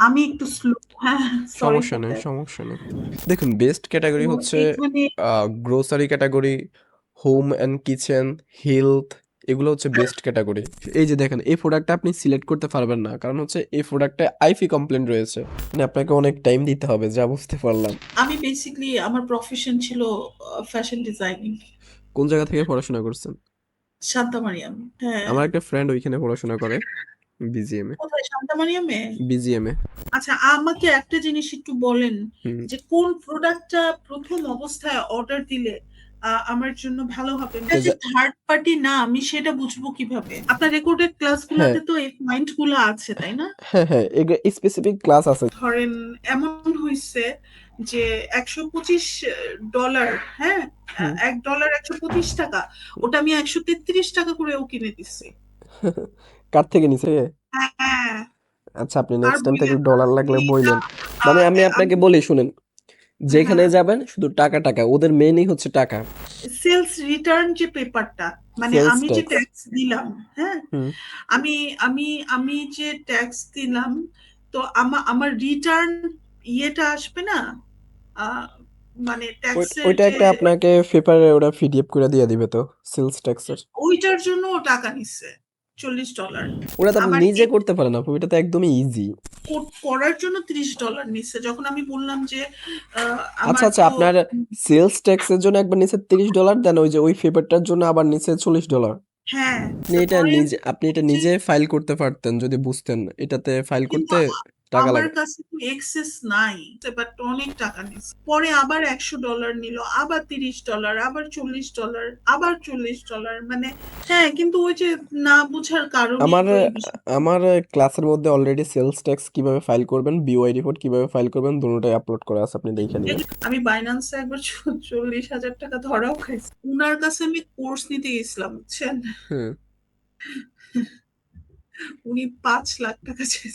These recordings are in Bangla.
আমি একটু স্লো। হ্যাঁ, সরি সমস্যা ফর নেই, দ্যাট। সমস্যা নেই। দেখুন, বেস্ট তো ক্যাটাগরি হচ্ছে এখানে grocery category, home and kitchen, health, এগুলো হচ্ছে বেস্ট ক্যাটাগরি। এই যে দেখেন, এই প্রোডাক্টটা আপনি সিলেক্ট করতে পারবেন না, কারণ হচ্ছে এই প্রোডাক্টে আইপি কমপ্লেন রয়েছে। মানে আপনাকে অনেক টাইম দিতে হবে, যা বুঝতে পারলাম। আমি বেসিক্যালি আমার প্রফেশন ছিল ফ্যাশন ডিজাইনিং। কোন জায়গা থেকে পড়াশোনা করছেন? শান্তা মারিয়াম। হ্যাঁ। আমার একটা ফ্রেন্ড ওইখানে পড়াশোনা করে, বিজিএমে। কোথায়, শান্তা মারিয়ামে? বিজিএমে। আচ্ছা, আমাকে একটা জিনিস একটু বলেন হুম। যে কোন প্রোডাক্টটা প্রথম অবস্থায় অর্ডার দিলে আমার জন্য ভালো হবে। এটা তো যে থার্ড পার্টি না, আমি সেটা বুঝবো কিভাবে? আপনার রেকর্ডেড হ্যাঁ, ক্লাসগুলোতে তো এই পয়েন্ট গুলো আছে, তাই না? হ্যাঁ, হ্যাঁ, স্পেসিফিক ক্লাস আছে। ধরেন এমন হয়েছে যে $125, হ্যাঁ, হুম। $1 $125, ওটা আমি $133 করেও কিনে দিচ্ছি। কার থেকে নিছে? হ্যাঁ। আচ্ছা, আপনি আর নেক্সট টাইম থেকে বললেন না, ডলার আমি লাগলে এটা বইলেন। মানে আমি আপনাকে আমি বলি শুনেন, যেখানে হ্যাঁ, যাবেন শুধু টাকা টাকা, ওদের মেইনই হচ্ছে টাকা। সেলস রিটার্ন যে পেপারটা, মানে সেলস আমি যে ট্যাক্স। ট্যাক্স দিলাম, হ্যাঁ, হুম। আমি আমি আমি যে ট্যাক্স দিলাম, তো আমার রিটার্ন ইয়েটা আসবে না? আহ, মানে ট্যাক্সের ওইটা যে একটা আপনাকে পেপারে ওরা পিডিএফ করে দিয়ে দিবে তো, সেলস ট্যাক্সের। ওইটার জন্য টাকা নিচ্ছে $40। ওটা তো আপনি আবার নিজে করতে পারেন, আপু, এটা তো একদমই ইজি। করার জন্য $30 নিচ্ছে। যখন আমি বললাম যে আচ্ছা, আমার আচ্ছা, তো আপনার সেলস ট্যাক্সের জন্য একবার নিচে $30 দেন, ওই যে ওই পেপারটার জন্য আবার নিচে $40। হ্যাঁ, আপনি তারপরে এটা যে নিজে ফাইল করতে পারতেন যদি বুঝতেন, এটাতে ফাইল কিন্তু করতে টাকা আমার লাগে। কাছে তো এক্সেস নাই, বাট অনেক টাকা নিচ্ছে। পরে আবার $100 নিল, আবার $30, আবার $40, আবার $40, মানে হ্যাঁ, কিন্তু ওই যে না বুঝার কারণেই আমার তো এই বিষয়। আমার ক্লাসের মধ্যে অলরেডি সেলস ট্যাক্স কিভাবে ফাইল করবেন, বিওআই রিপোর্ট কিভাবে ফাইল করবেন, দুটোটাই আপলোড করা আছে, আপনি দেখে নিন। আমি বাইন্যান্সে একবার $40,000 ধরাও খাইছি। উনার কাছে আমি কোর্স নিতে গেছিলাম, বুঝছেন? হুম। উনি $5 লাখ চাইছে।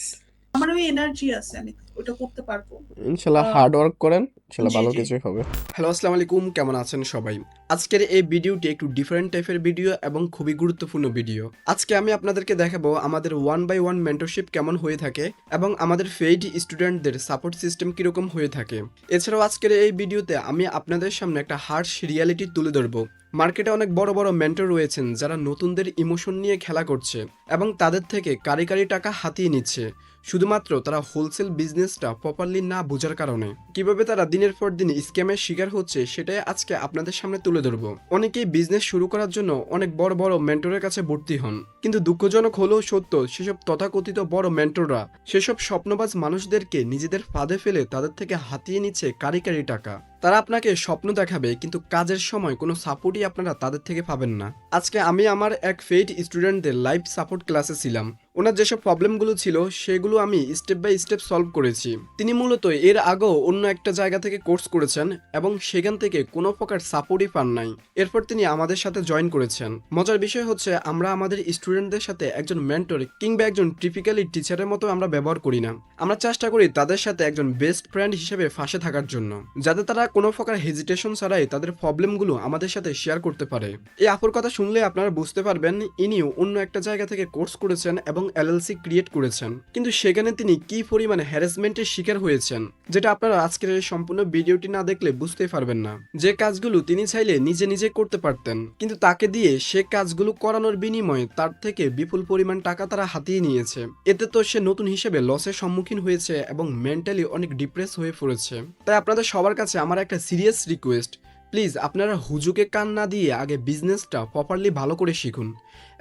আমার ওই এনার্জি আছে, আমি ওটা করতে পারবো। ইনশাল্লাহ আহ, হার্ড ওয়ার্ক করেন, ইনশাল্লাহ জি ভালো জি। কিছুই হবে। হ্যালো, আসসালামু আলাইকুম, কেমন আছেন সবাই? আজকের এই ভিডিওটি একটু ডিফারেন্ট টাইপের ভিডিও এবং খুবই গুরুত্বপূর্ণ ভিডিও। আজকে আমি আপনাদেরকে দেখাবো আমাদের 1 by 1 মেন্টরশিপ কেমন হয়ে থাকে এবং আমাদের পেইড স্টুডেন্টদের সাপোর্ট সিস্টেম কিরকম হয়ে থাকে। এছাড়াও আজকের এই ভিডিওতে আমি আপনাদের সামনে একটা হার্শ রিয়ালিটি তুলে ধরবো। মার্কেটে অনেক বড় বড় মেন্টর রয়েছেন যারা নতুনদের ইমোশন নিয়ে খেলা করছে এবং তাদের থেকে কারি কারি টাকা হাতিয়ে নিচ্ছে, শুধুমাত্র তারা হোলসেল বিজনেসটা প্রপারলি না বোঝার কারণে। কিভাবে তারা দিনের পর দিন স্ক্যামের শিকার হচ্ছে সেটাই আজকে আপনাদের সামনে তুলে ধরবো। অনেকেই বিজনেস শুরু করার জন্য অনেক বড় বড় মেন্টরের কাছে ভর্তি হন, কিন্তু দুঃখজনক হলেও সত্য, সেসব তথাকথিত বড় মেন্টররা সেসব স্বপ্নবাজ মানুষদেরকে নিজেদের ফাঁদে ফেলে তাদের থেকে হাতিয়ে নিচ্ছে কারি কারি টাকা। তারা আপনাকে স্বপ্ন দেখাবে, কিন্তু কাজের সময় কোনো সাপোর্টই আপনারা তাদের থেকে পাবেন না। আজকে আমি আমার এক পেইড স্টুডেন্টদের লাইভ সাপোর্ট ক্লাসে ছিলাম। ওনার যেসব প্রবলেমগুলো ছিল সেগুলো আমি স্টেপ বাই স্টেপ সলভ করেছি। তিনি মূলত এর আগেও অন্য একটা জায়গা থেকে কোর্স করেছেন এবং সেখান থেকে কোনো প্রকার সাপোর্টই পান নাই। এরপর তিনি আমাদের সাথে জয়েন করেছেন। মজার বিষয় হচ্ছে, আমরা আমাদের স্টুডেন্টদের সাথে একজন মেন্টর কিংবা একজন টিপিক্যালি টিচারের মতো আমরা ব্যবহার করি না। আমরা চেষ্টা করি তাদের সাথে একজন বেস্ট ফ্রেন্ড হিসেবে পাশে থাকার জন্য, যাতে তারা কোনো প্রকার হেজিটেশন ছাড়াই তাদের প্রবলেমগুলো আমাদের সাথে শেয়ার করতে পারে। এই আপুর কথা শুনলে আপনারা বুঝতে পারবেন ইনিও অন্য একটা জায়গা থেকে কোর্স করেছেন এবং এলএলসি ক্রিয়েট করেছেন, কিন্তু সেখানে তিনি কি পরিমাণে হ্যারাসমেন্টের শিকার হয়েছেন, যেটা আপনারা আজকের এই সম্পূর্ণ ভিডিওটি না দেখলে বুঝতেই পারবেন না। যে কাজগুলো তিনি চাইলে নিজে নিজে করতে পারতেন, কিন্তু তাকে দিয়ে সে কাজগুলো করানোর বিনিময়ে তার থেকে বিপুল পরিমাণ টাকা তারা হাতিয়ে নিয়েছে। এতে তো সে নতুন হিসেবে লসের সম্মুখীন হয়েছে এবং মেন্টালি অনেক ডিপ্রেস হয়ে পড়েছে। তাই আপনাদের সবার কাছে আমার একটা সিরিয়াস রিকোয়েস্ট, প্লিজ আপনারা হুজুকে কান না দিয়ে আগে বিজনেসটা প্রপারলি ভালো করে শিখুন।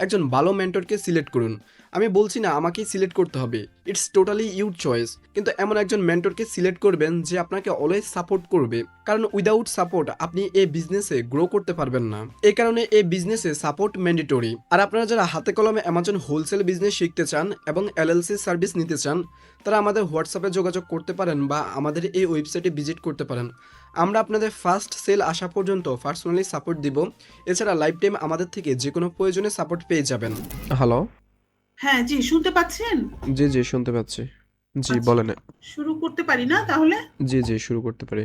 একজন ভালো মেন্টরকে সিলেক্ট করুন। আমি বলছি না আমাকেই সিলেক্ট করতে হবে, ইটস টোটালি ইউর চয়েস, কিন্তু এমন একজন মেন্টরকে সিলেক্ট করবেন যে আপনাকে অলওয়েজ সাপোর্ট করবে, কারণ উইদাউট সাপোর্ট আপনি এই বিজনেসে গ্রো করতে পারবেন না। এই কারণে এই বিজনেসে সাপোর্ট ম্যান্ডেটরি। আর আপনারা যারা হাতে কলমে অ্যামাজন হোলসেল বিজনেস শিখতে চান এবং এলএলসি সার্ভিস নিতে চান, তারা আমাদের হোয়াটসঅ্যাপে যোগাযোগ করতে পারেন বা আমাদের এই ওয়েবসাইটে ভিজিট করতে পারেন। আমরা আপনাদের ফার্স্ট সেল আসা পর্যন্ত পার্সোনালি সাপোর্ট দিব। এছাড়া লাইফ টাইম আমাদের থেকে যে কোনো প্রয়োজনে সাপোর্ট পেয়ে যাবেন। হ্যালো। হ্যাঁ জি, শুনতে পাচ্ছেন? জি, জি, শুনতে পাচ্ছি। জি, আচ্ছা, বলেন। শুরু করতে পারি না তাহলে? জি, জি, শুরু করতে পারি।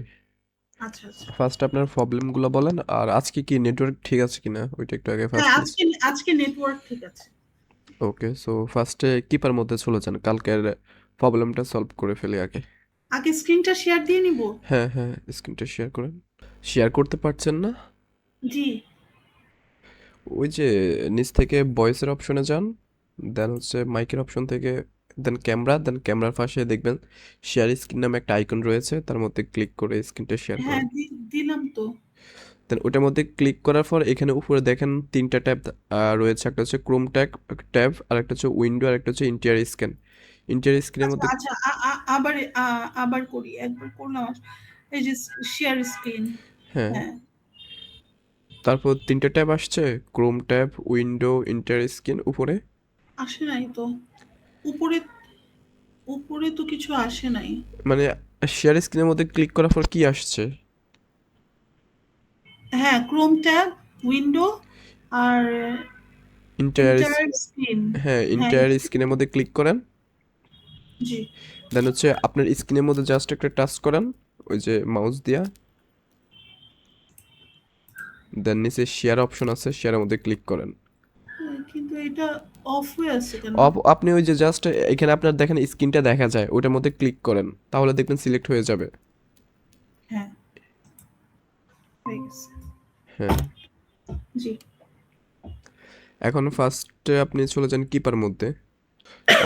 আচ্ছা আচ্ছা। ফার্স্ট আপনার প্রবলেমগুলো বলেন, আর আজকে কি নেটওয়ার্ক ঠিক আছে কিনা ওইটা একটু আগে হ্যাঁ, ফার্স্ট প্লিজ। আজকে আজকে নেটওয়ার্ক ঠিক আছে। ওকে, সো ফার্স্টে কিপার মধ্যে চলে যান, কালকের প্রবলেমটা সলভ করে ফেলি আগে। আগে স্ক্রিনটা শেয়ার দিয়ে নিব। হ্যাঁ হ্যাঁ, স্ক্রিনটা শেয়ার করেন। শেয়ার করতে পারছেন না? জি। ওই যে নিচ থেকে ভয়েসের অপশনে যান, দেন হচ্ছে মাইকের অপশন থেকে, দেন ক্যামেরা, দেন ক্যামেরার পাশে দেখবেন শেয়ার স্ক্রিন নামে একটা আইকন রয়েছে, তার মধ্যে ক্লিক করে স্ক্রিনটা শেয়ার হ্যাঁ, করেন। দিলাম তো। দেন ওটার মধ্যে ক্লিক করার পর এখানে উপরে দেখেন 3টা ট্যাব রয়েছে, একটা হচ্ছে ক্রোম ট্যাব, আর একটা হচ্ছে উইন্ডো, আর একটা হচ্ছে ইন্টিরিয়র স্ক্যান। ইন্টিরিয়র স্ক্রিনের আচ্ছা মধ্যে আচ্ছা, আবার করি, একবার করলাম। এই যে শেয়ার স্ক্রিন। হ্যাঁ, হ্যাঁ, তারপর 3টা ট্যাব আসছে, Chrome tab, window, interior screen উপরে। আসে নাই তো। উপরে উপরে তো কিছু আসে নাই। মানে শেয়ার স্ক্রিনের মধ্যে ক্লিক করার পর কি আসছে? হ্যাঁ, ক্রোম ট্যাব, উইন্ডো আর ইন্টায়ার ইন্টার স্ক্রিন। হ্যাঁ, হ্যাঁ, ইন্টায়ার স্ক্রিনের মধ্যে ক্লিক করেন। জি। দেন হচ্ছে আপনার স্ক্রিনের মধ্যে জাস্ট একটা টাচ করেন ওই যে মাউস দিয়া। দেন নিচে শেয়ার অপশন আছে, শেয়ারের মধ্যে ক্লিক করেন। কিন্তু এটা অফ হয়ে আছে কেন? আপনি ওই যে জাস্ট এখানে আপনার দেখেন স্ক্রিনটা দেখা যায়, ওইটার মধ্যে ক্লিক করেন, তাহলে দেখবেন সিলেক্ট হয়ে যাবে। হ্যাঁ, হয়ে গেছে। হ্যাঁ, জি। এখন ফার্স্টে আপনি চলে যান কিপার মধ্যে।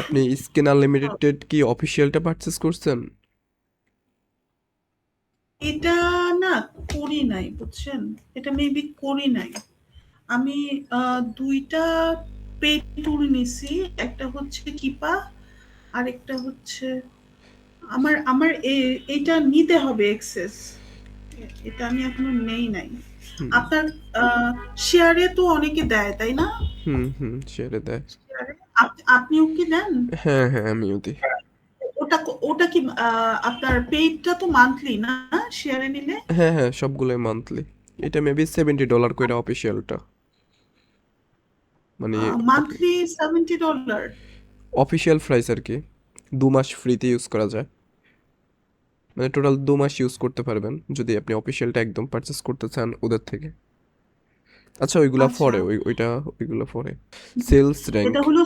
আপনি স্ক্রিন আনলিমিটেড কি অফিসিয়ালটা পারচেস করছেন? এটা না করি নাই, বুঝছেন? এটা মেবি করি নাই। আমি ২টা পেইড টুল নিছি। একটা হচ্ছে কিপা, আরেকটা হচ্ছে আমার আমার এইটা নিতে হবে এক্সেস। এটা আমি এখনো নেই নাই। হুম আপনার শেয়ারে তো অনেকে দেয়, তাই না? হুম হুম, শেয়ারে দেয়। শেয়ারে আপনিও কি দেন? হ্যাঁ হ্যাঁ, আমিও দিই। ওটা কি আপনার পেইডটা তো মান্থলি না শেয়ারে নিলে? হ্যাঁ হ্যাঁ, সবগুলোই মান্থলি। এটা মেবি $70 করে অফিসিয়ালটা, মানে মান্থলি $70? অফিসিয়াল প্রাইস আর কি। 2 মাস ফ্রিতে ইউজ করা যায়, মানে টোটাল 2 মাস ইউজ করতে পারবেন যদি আপনি অফিসিয়ালটা একদম পারচেস করতে চান ওদের থেকে। আচ্ছা, ওইগুলা আচ্ছা, ফরে ওইগুলা ফরে সেলস র্যাঙ্ক। এটা হলো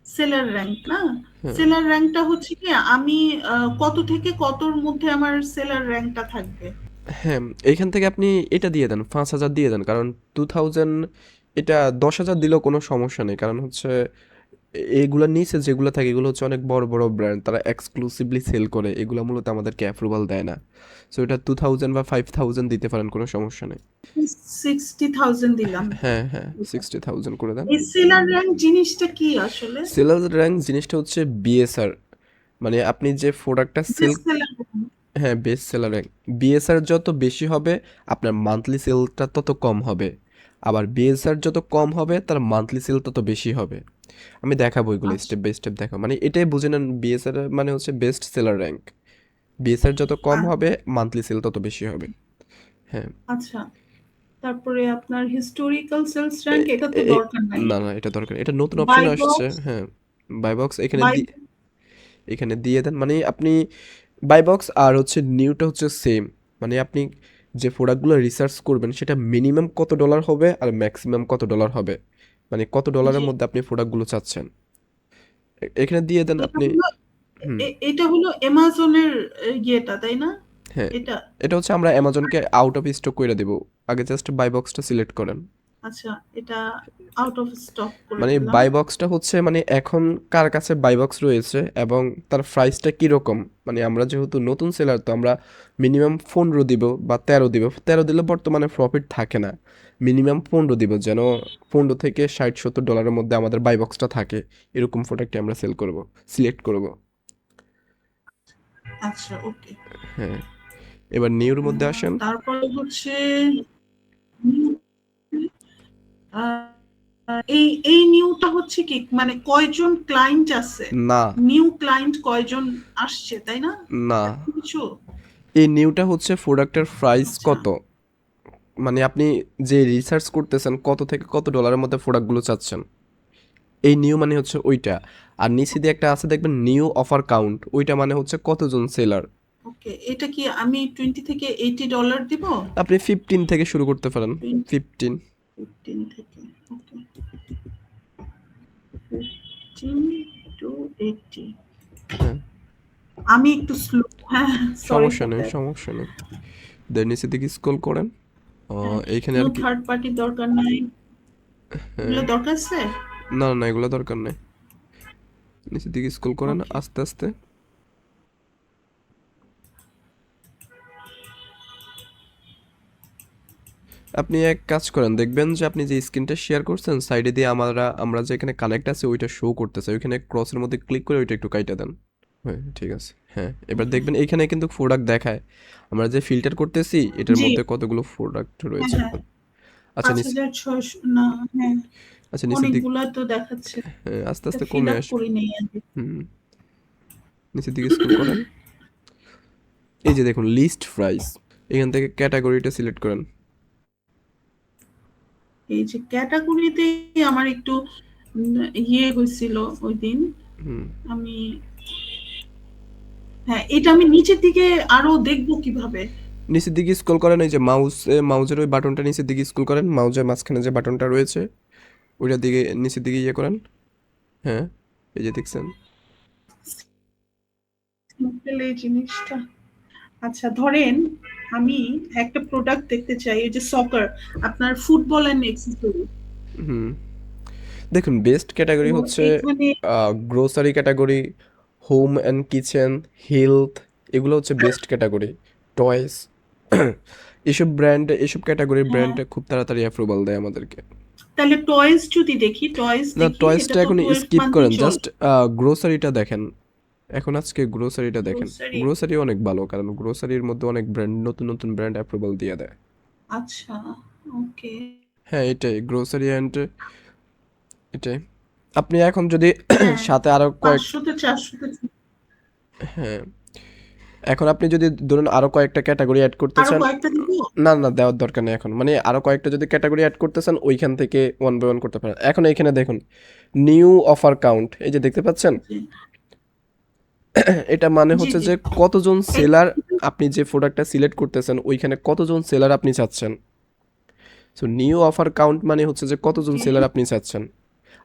সেলার র্যাঙ্ক না? হ্যাঁ সেলার র্যাঙ্কটা হচ্ছে কি আমি কত থেকে কতর মধ্যে আমার সেলার র্যাঙ্কটা থাকবে? হ্যাঁ, এইখান থেকে আপনি এটা দিয়ে দেন, 5,000 দিয়ে দেন, কারণ 2000, এটা 10,000 দিলেও কোনো সমস্যা নেই, কারণ হচ্ছে এগুলোর নিচে যেগুলো থাকে এগুলো হচ্ছে অনেক বড় বড় ব্র্যান্ড, তারা এক্সক্লুসিভলি সেল করে, এগুলো মূলত আমাদেরকে অ্যাপ্রুভাল দেয় না। সো এটা 2000 বা 5000 দিতে পারেন, কোনো সমস্যা নেই। 60,000 দিলাম। হ্যাঁ হ্যাঁ, 60,000 করে দেন। এই সেলার র্যাঙ্ক জিনিসটা কি আসলে? সেলার র্যাঙ্ক জিনিসটা হচ্ছে বিএসআর, মানে আপনি যে প্রোডাক্টটা সেল, বেস্ট সেলার র্যাঙ্ক। হ্যাঁ বেস্ট সেলার র্যাঙ্ক। বিএসআর যত বেশি হবে আপনার মান্থলি সেলটা তত কম হবে, আবার বিএসআর যত কম হবে তার মান্থলি সেল তত বেশি হবে। আমি দেখাবো এগুলো আচ্ছা, স্টেপ বাই স্টেপ দেখাবো, মানে এটাই বুঝে নেন বিএসআর মানে হচ্ছে বেস্ট সেলার র্যাঙ্ক। বিএসআর যত কম আ- হবে মান্থলি সেল তত বেশি হবে। হ্যাঁ, আচ্ছা। তারপরে আপনার হিস্টোরিক্যাল সেলস এ র্যাঙ্ক এটা তো এ- এ- দরকার নাই। না না, এটা দরকার, এটা নতুন বাই অপশন আসছে। বক্স, হ্যাঁ, বাই বক্স বাই এখানে দিয়ে দেন, মানে আপনি বাই বক্স আর হচ্ছে নিউটা হচ্ছে সেম, মানে আপনি যে প্রোডাক্টগুলো রিসার্চ করবেন সেটা মিনিমাম কত ডলার হবে আর ম্যাক্সিমাম কত ডলার হবে, মানে কত ডলারের জি। মধ্যে আপনি প্রোডাক্টগুলো চাচ্ছেন, এখানে দিয়ে দেন এটা আপনি। হলো হুম, এটা হলো অ্যামাজনের ইয়েটা, তাই না? হ্যাঁ, এটা এটা হচ্ছে আমরা অ্যামাজনকে আউট অফ স্টক করে দেব, আগে জাস্ট বাই বক্সটা সিলেক্ট করেন। আচ্ছা, এটা আউট অফ স্টক করে মানে দিলাম। বাই বক্সটা হচ্ছে মানে এখন কার কাছে বাই বক্স রয়েছে এবং তার প্রাইসটা কীরকম, মানে আমরা যেহেতু নতুন সেলার তো আমরা মিনিমাম 15 দিব বা 13 দিব, 13 দিলে বর্তমানে প্রফিট থাকে না, মিনিমাম 15 দিব, যেন 15 থেকে 60-70 ডলারের মধ্যে আমাদের বাই বক্সটা থাকে, এরকম প্রোডাক্টে আমরা সেল করব, সিলেক্ট করব। আচ্ছা, ওকে। হ্যাঁ, এবার নিউর মধ্যে আসেন। তারপরে হচ্ছে এই নিউটা হচ্ছে কি মানে কয়জন ক্লায়েন্ট আছে? না নিউ ক্লায়েন্ট কয়জন আসছে, তাই না? না, এরকম কিছু? এই নিউটা হচ্ছে প্রোডাক্টের প্রাইস আচ্ছা, কত, মানে আপনি যে রিসার্চ করতেছেন কত থেকে কত ডলারের মধ্যে প্রোডাক্টগুলো চাচ্ছেন, এই নিউ মানে হচ্ছে ওইটা। আর নিচে দিয়ে একটা আছে দেখবেন নিউ অফার কাউন্ট, ওইটা মানে হচ্ছে কতজন সেলার। ওকে। এটা কি আমি $20 থেকে $80 দিব? আপনি 15 থেকে শুরু করতে পারেন, 20, 15। 15 থেকে। ওকে, 15 to 80। হ্যাঁ, আমি একটু স্লো। হ্যাঁ, সরি সমস্যা ফর নেই, দ্যাট। সমস্যা নেই। দেন নিচের দিকে স্ক্রল করেন। হ্যাঁ, এইখানে নো আর কি থার্ড পার্টির দরকার নাই। হ্যাঁ, এগুলো দরকার আছে? না, না এগুলো দরকার নেই। নিচের দিকে স্ক্রল করেন ওকে। আস্তে, আস্তে। আপনি এক কাজ করেন, দেখবেন যে আপনি যে স্ক্রিনটা শেয়ার করছেন সাইডে দিয়ে আমরা যে এখানে কানেক্ট আছে ওইটা শো করতেছে। ওইখানে ক্রসের মধ্যে ক্লিক করে ওইটা একটু কাইটা দেন। হ্যাঁ, ঠিক আছে। হ্যাঁ, এবার ওকে। দেখবেন এইখানে কিন্তু প্রোডাক্ট দেখায়। আমরা যে ফিল্টার করতেছি এটার জি। মধ্যে কতগুলো প্রোডাক্ট হ্যাঁ, রয়েছে। হ্যাঁ। আচ্ছা, ৫,৬০০ না, হ্যাঁ, আচ্ছা নিচের দিক অনেকগুলা তো দেখাচ্ছে। হ্যাঁ, আস্তে, এটা আস্তে ফিল কমে আপ আসবে। করি নাই আগে। হুম, নিচের দিকে স্ক্রল করেন। এই যে দেখুন লিস্ট প্রাইস। এখান থেকে ক্যাটাগরিটা সিলেক্ট করেন। এই যে ক্যাটাগরিতেই আমার একটু ইয়ে হয়েছিল ওইদিন। হুম, আমি হ্যাঁ, এটা আমি নিচের দিকে আরো দেখবো কিভাবে? নিচের দিকে স্ক্রল করেন, এই যে মাউসের ওই বাটনটা নিচের দিকে স্ক্রল করেন, মাউসের মাঝখানে যে বাটনটা রয়েছে ওইটার দিকে নিচের দিকে ইয়ে করেন। হ্যাঁ, এই যে দেখছেন। সিম্পল এই জিনিসটা। আচ্ছা ধরেন আমি একটা প্রোডাক্ট দেখতে চাই, এই যে সকার, আপনার ফুটবল এন্ড এক্সেসরি। হুম, দেখুন বেস্ট তো ক্যাটাগরি হচ্ছে এখানে grocery category, home and kitchen, health, এগুলো হচ্ছে বেস্ট ক্যাটাগরি। টয়েস এসব ক্যাটাগরির হ্যাঁ, ব্র্যান্ড খুব তাড়াতাড়ি অ্যাপ্রুভাল দেয় আমাদেরকে। তাহলে টয়েস যদি দেখি, টয়েস না, দেখি, এটা টয়েসটা তো এখন 12 স্কিপ মান্থই করেন, চলে। জাস্ট গ্রোসারিটা দেখেন। এখন আজকে গ্রোসারিটা দেখেন। গ্রোসারি। গ্রোসারি অনেক ভালো, কারণ গ্রোসারির মধ্যে অনেক ব্র্যান্ড, নতুন নতুন ব্র্যান্ড অ্যাপ্রুভাল দিয়ে দেয়। আচ্ছা, ওকে। হ্যাঁ, এটাই গ্রোসারি অ্যান্ড এটাই। আপনি এখন যদি হ্যাঁ, সাথে আরো কয়েক 500 তে 400 তে। হ্যাঁ, এখন আপনি যদি ধরুন আরো কয়েকটা ক্যাটাগরি অ্যাড করতে আরো চান, কয়েকটা দিব? না, না দেওয়ার দরকার নেই এখন। মানে আরো কয়েকটা যদি ক্যাটাগরি অ্যাড করতে চান ওইখান থেকে ওয়ান বাই ওয়ান করতে পারেন। এখন এইখানে দেখুন নিউ অফার কাউন্ট, এই যে দেখতে পাচ্ছেন। জি, এটা মানে জি, হচ্ছে জি। যে কতজন এই সেলার, আপনি যে প্রোডাক্টটা সিলেক্ট করতেছেন ওইখানে কতজন সেলার আপনি চাচ্ছেন। সো নিউ অফার কাউন্ট মানে হচ্ছে যে কতজন ওকে, সেলার আপনি চাচ্ছেন।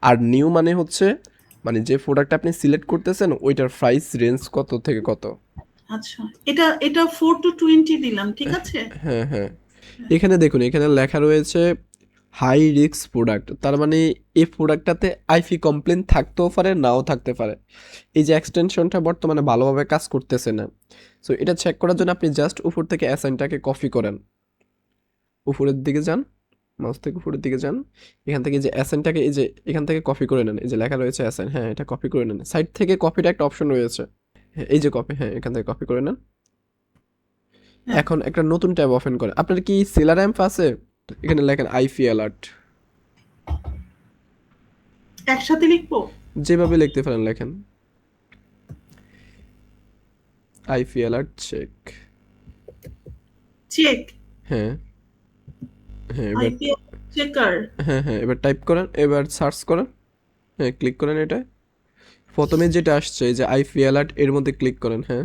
আর নিউ মানে হচ্ছে মানে যে প্রোডাক্টটা আপনি সিলেক্ট করতেছেন ওইটার প্রাইস রেঞ্জ কত থেকে কত। আচ্ছা। এটা 4 to 20 দিলাম, ঠিক আছে? হ্যাঁ, হ্যাঁ, এখানে দেখুন এখানে লেখা রয়েছে হাই রিস্ক প্রোডাক্ট, তার মানে এই প্রোডাক্টটাতে আইপি কমপ্লেন থাকতেও পারে নাও থাকতে পারে। এই যে এক্সটেনশনটা বর্তমানে ভালোভাবে কাজ করতেছে না। সো এটা চেক করার জন্য আপনি জাস্ট উপর থেকে অ্যাসাইনটাকে কপি করেন, উপরের দিকে যান, মাউস থেকে উপরের দিকে যান, এখান থেকে যে অ্যাসাইনটাকে এই যে এখান থেকে কপি করে নেন, এই যে লেখা রয়েছে অ্যাসাইন, হ্যাঁ এটা কপি করে নেন। সাইড থেকে কপিটা একটা অপশন রয়েছে, হ্যাঁ এই যে কপি, হ্যাঁ এখান থেকে কপি করে নেন। হ্যাঁ, এখন একটা নতুন ট্যাব ওপেন করেন। আপনার কি সেলার অ্যাম্প আছে? এখানে লেখেন আইপি অ্যালার্ট, একসাথে লিখবো? যেভাবে লিখতে পারেন লেখেন আইপি অ্যালার্ট চেক। চেক। হ্যাঁ, হ্যাঁ এবার, আইপি চেকার। হ্যাঁ, হ্যাঁ এবার টাইপ করেন, এবার সার্চ করেন, হ্যাঁ ক্লিক করেন এটা। প্রথমে যেটা আসছে এই যে আইপি অ্যালার্ট, এর মধ্যে ক্লিক করেন। হ্যাঁ,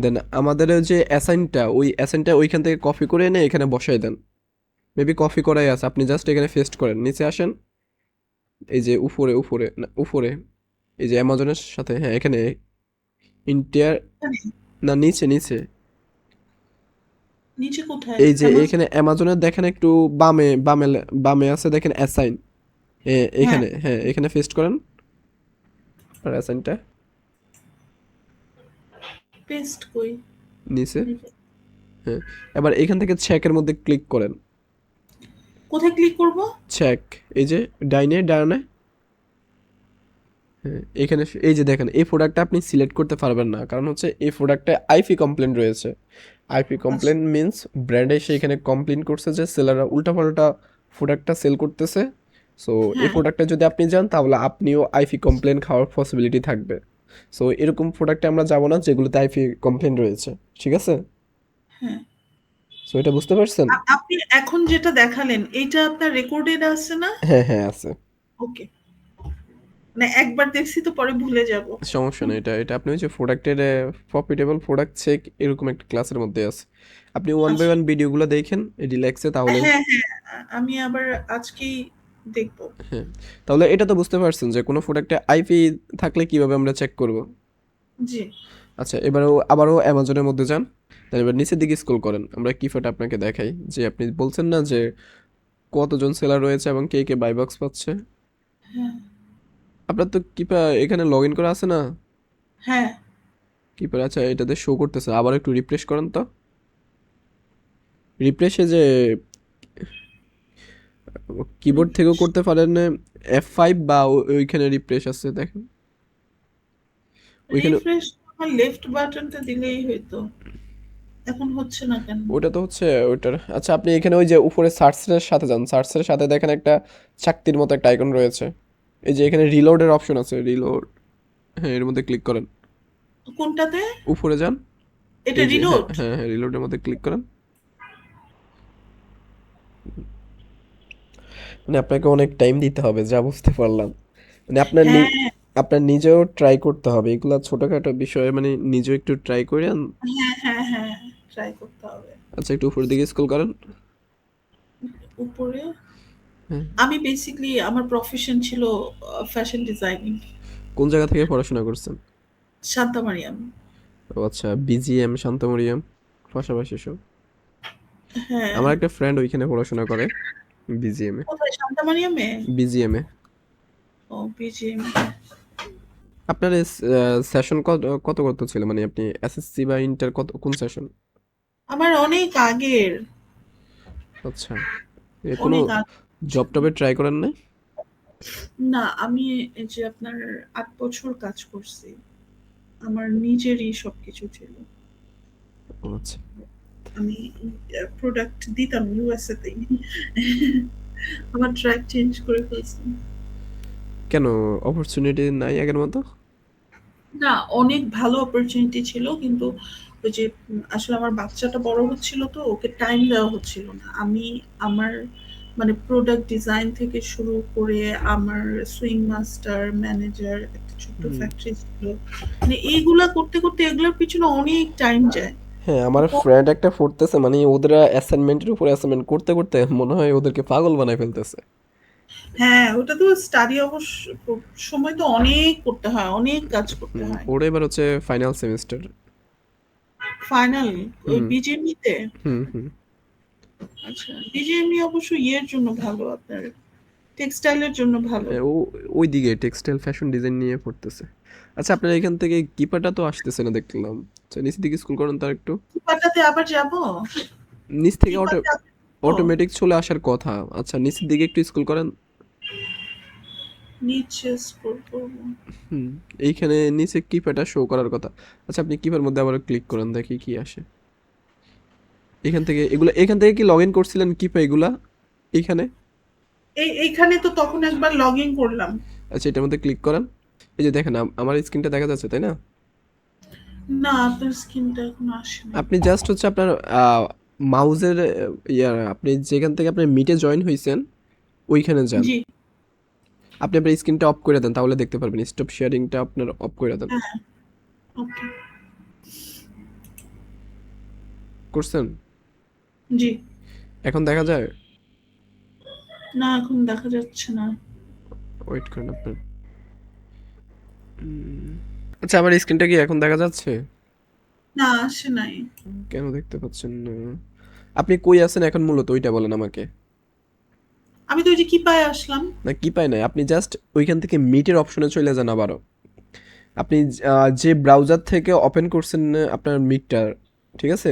দেন আমাদের ওই যে অ্যাসাইনটা, ওই অ্যাসাইনটা ওইখান থেকে কপি করে এনে এখানে বসাই দেন। মেবি কপি করাই আছে, আপনি জাস্ট এখানে পেস্ট করেন, নিচে আসেন, এই যে উপরে উপরে না উপরে, এই যে অ্যামাজনের সাথে, হ্যাঁ এখানে ইন্টিয়ার, না নিচে নিচে, নিচে কোথায়? এই যে অ্যামাজন? এখানে অ্যামাজনের দেখেন একটু বামে বামে বামে আছে দেখেন অ্যাসাইন, হ্যাঁ, এখানে, হ্যাঁ এখানে পেস্ট করেন আর অ্যাসাইনটা পেস্ট কই? নিচে। হ্যাঁ, এবার এখান থেকে চেকের মধ্যে ক্লিক করেন। কোথায় ক্লিক করব? চেক, এই যে ডাইনে ডানে, হ্যাঁ এখানে এই যে দেখেন এই প্রোডাক্টটা আপনি সিলেক্ট করতে পারবেন না, কারণ হচ্ছে এই প্রোডাক্টে আইপি কমপ্লেন রয়েছে। আইপি আচ্ছা, কমপ্লেন মিন্স ব্র্যান্ড এসে এখানে কমপ্লেন করছে যে সেলাররা উল্টাপাল্টা প্রোডাক্টটা সেল করতেছে। সো এই হ্যাঁ, প্রোডাক্টে যদি আপনি যান তাহলে আপনিও আইপি কমপ্লেন খাওয়ার পসিবিলিটি থাকবে। সো এরকম প্রোডাক্টে আমরা যাব না যেগুলোতে আইপি কমপ্লেন রয়েছে, ঠিক আছে? হ্যাঁ। সো এটা বুঝতে পারছেন? আপনি এখন যেটা দেখালেন এইটা আপনার রেকর্ডেড আছে না? হ্যাঁ, হ্যাঁ আছে। ওকে। মানে একবার দেখছি তো পরে ভুলে যাব। সমস্যা নেই, এটা এটা আপনি ওই যে প্রোডাক্টের প্রফিটেবল প্রোডাক্ট চেক এরকম একটা ক্লাসের মধ্যে আছে। আপনি ওয়ান বাই আচ্ছা। ওয়ান ভিডিওগুলো দেখেন রিল্যাক্সে, তাহলে হ্যাঁ, হ্যাঁ। আমি আবার আজকেই দেখব। হ্যাঁ, তাহলে এটা তো বুঝতে পারছেন যে কোনো প্রোডাক্টে আইপি থাকলে কিভাবে আমরা চেক করব। জি। আচ্ছা, এবারেও আবারও অ্যামাজনের মধ্যে যান। দেন এবার নিচের দিকে স্ক্রল করেন। আমরা কিফাটা আপনাকে দেখাই যে আপনি বলছেন না যে কতজন সেলার রয়েছে এবং কে কে বাই বক্স পাচ্ছে। হ্যাঁ। আপনার তো কিপা এখানে লগ ইন করা আছে না? হ্যাঁ। কিপার আচ্ছা এটাতে শো করতেছে। আবার একটু রিফ্রেশ করেন তো। রিফ্রেশে যে কিবোর্ড থেকেও রিফ্রেশ। করতে পারেন, F5 বা ওইখানে রিফ্রেশ আছে দেখেন। ওইখানে রিফ্রেশ আমার লেফট বাটনটা দিলেই হইতো। এখন হচ্ছে না কেন? ওটা তো হচ্ছে ওইটার। আচ্ছা আপনি এখানে ওই যে উপরে সার্চের সাথে যান। সার্চের সাথে দেখেন একটা চাকতির মতো একটা আইকন রয়েছে। এই যে এখানে রিলোডের অপশন আছে। রিলোড, হ্যাঁ এর মধ্যে ক্লিক করেন। কোনটাতে? উপরে যান। এটা এই যে হ্যাঁ রিলোড? হ্যাঁ হ্যাঁ রিলোডের মধ্যে ক্লিক করেন। মানে আপনাকে অনেক টাইম দিতে হবে যা বুঝতে পারলাম। মানে হ্যাঁ, আপনার নিজেও ট্রাই করতে হবে এগুলা ছোটখাটো বিষয়ে, মানে নিজেও একটু ট্রাই করেন। হ্যাঁ, হ্যাঁ, হ্যাঁ, ট্রাই করতে হবে। আচ্ছা একটু উপরের দিকে স্ক্রল করেন। উপরে হ্যাঁ। আমি বেসিক্যালি আমার প্রফেশন ছিল ফ্যাশন ডিজাইনিং। কোন জায়গা থেকে পড়াশোনা করছেন? শান্তা মারিয়াম। ও আচ্ছা, বিজিএম, শান্তমরিয়াম, পাশাপাশি সব। হ্যাঁ। আমার একটা ফ্রেন্ড ওইখানে পড়াশোনা করে, বিজিএম এ। কোথায়? শান্তা মারিয়ামে? বিজিএম এ। ও বিজিএম। আপনার সেশন কত কত কত ছিল, মানে আপনি এসএসসি বা ইন্টার কত কোন সেশন? আমার অনেক আগের, আচ্ছা, এ কোনো অনেক আগে। জব টবে ট্রাই করেন নাই? না, আমি এই যে আপনার ৮ বছর কাজ করছি। আমার নিজেরই সবকিছু ছিল। ও আচ্ছা, আমি প্রোডাক্ট দিতাম ইউএসএ তেই। আমার ট্র্যাক চেঞ্জ করে ফেলছি। কেন অপরচুনিটি নাই আগের মতো? না, অনেক ভালো অপরচুনিটি ছিল কিন্তু ওই যে আসলে আমার বাচ্চাটা বড় হচ্ছিল তো ওকে টাইম দেওয়া হচ্ছিল না। আমি আমার মানে প্রোডাক্ট ডিজাইন থেকে শুরু করে আমার সুইং মাস্টার, ম্যানেজার, একটা ছোট্ট হুম। ফ্যাক্টরি ছিল। মানে এইগুলা করতে, করতে এগুলোর পিছনে অনেক টাইম যায়। হ্যাঁ আমার ফ্রেন্ড একটা পড়তেছে, মানে ওদের অ্যাসাইনমেন্টের উপর অ্যাসাইনমেন্ট করতে করতে মনে হয় ওদেরকে পাগল বানায় ফেলতেছে। হ্যাঁ, ওটা তো স্টাডি অবশ্য সময় তো অনেক করতে হয়, অনেক কাজ করতে হুম, হয়। ওর এবার হচ্ছে ফাইনাল সেমিস্টার। ফাইনাল ওই হুম বিজেএমইতে? হুম হুম। আচ্ছা, বিজেএমই অবশ্য ইয়ের জন্য ভালো আপনার টেক্সটাইলের জন্য ভালো। ও ওই দিকে টেক্সটাইল ফ্যাশন ডিজাইন নিয়ে পড়তেছে। আচ্ছা আপনার এখান থেকে কিপাটা তো আসতেছে না দেখলাম। আচ্ছা নিচের দিকে স্ক্রল করেন তার একটু। কিপাটাতে আবার যাব? নিচ থেকে কিপাতে আবার যাবো? অটোমেটিক চলে আসার কথা। আচ্ছা নিচের দিকে একটু স্ক্রল করেন। নিচে স্ক্রল করব। হুম, এইখানে নিচে কিপ্যাডটা শো করার কথা। আচ্ছা আপনি কিপ্যাড মধ্যে আবার ক্লিক করেন, দেখি কি আসে। এখান থেকে কি লগ ইন করছিলেন কিপ্যাড এগুলা এইখানে? এইখানে তো তখন একবার লগ ইন করলাম। আচ্ছা এটার মধ্যে ক্লিক করেন। এই যে দেখেন আমার স্ক্রিনটা দেখা যাচ্ছে তাই না? না, আপনার স্ক্রিনটা এখনো আসেনি। আপনি জাস্ট হচ্ছে আপনার মাউজের আপনি যেখান থেকে আপনি মিটে জয়েন হয়েছেন ওইখানে যান। জি। আপনি আপনার স্ক্রিনটা অফ করে দেন তাহলে দেখতে পারবেন। স্টপ শেয়ারিংটা আপনার অফ করে দেন। হ্যাঁ। ওকে। করছেন? জি। এখন দেখা যায়? না, এখন দেখা যাচ্ছে না। ওয়েট করেন আপনার। আচ্ছা আমার স্ক্রিনটা কি এখন দেখা যাচ্ছে? না, আসে নাই। কেন দেখতে পাচ্ছেন না? আপনি কই আছেন এখন মূলত ওইটা বলেন আমাকে। আমি তো ওই যে কিপায় আসলাম। না কি পাই নাই, আপনি জাস্ট ওইখান থেকে মিটের অপশনে চলে যান আবারও। আপনি যে ব্রাউজার থেকে ওপেন করছেন আপনার মিটটা, ঠিক আছে?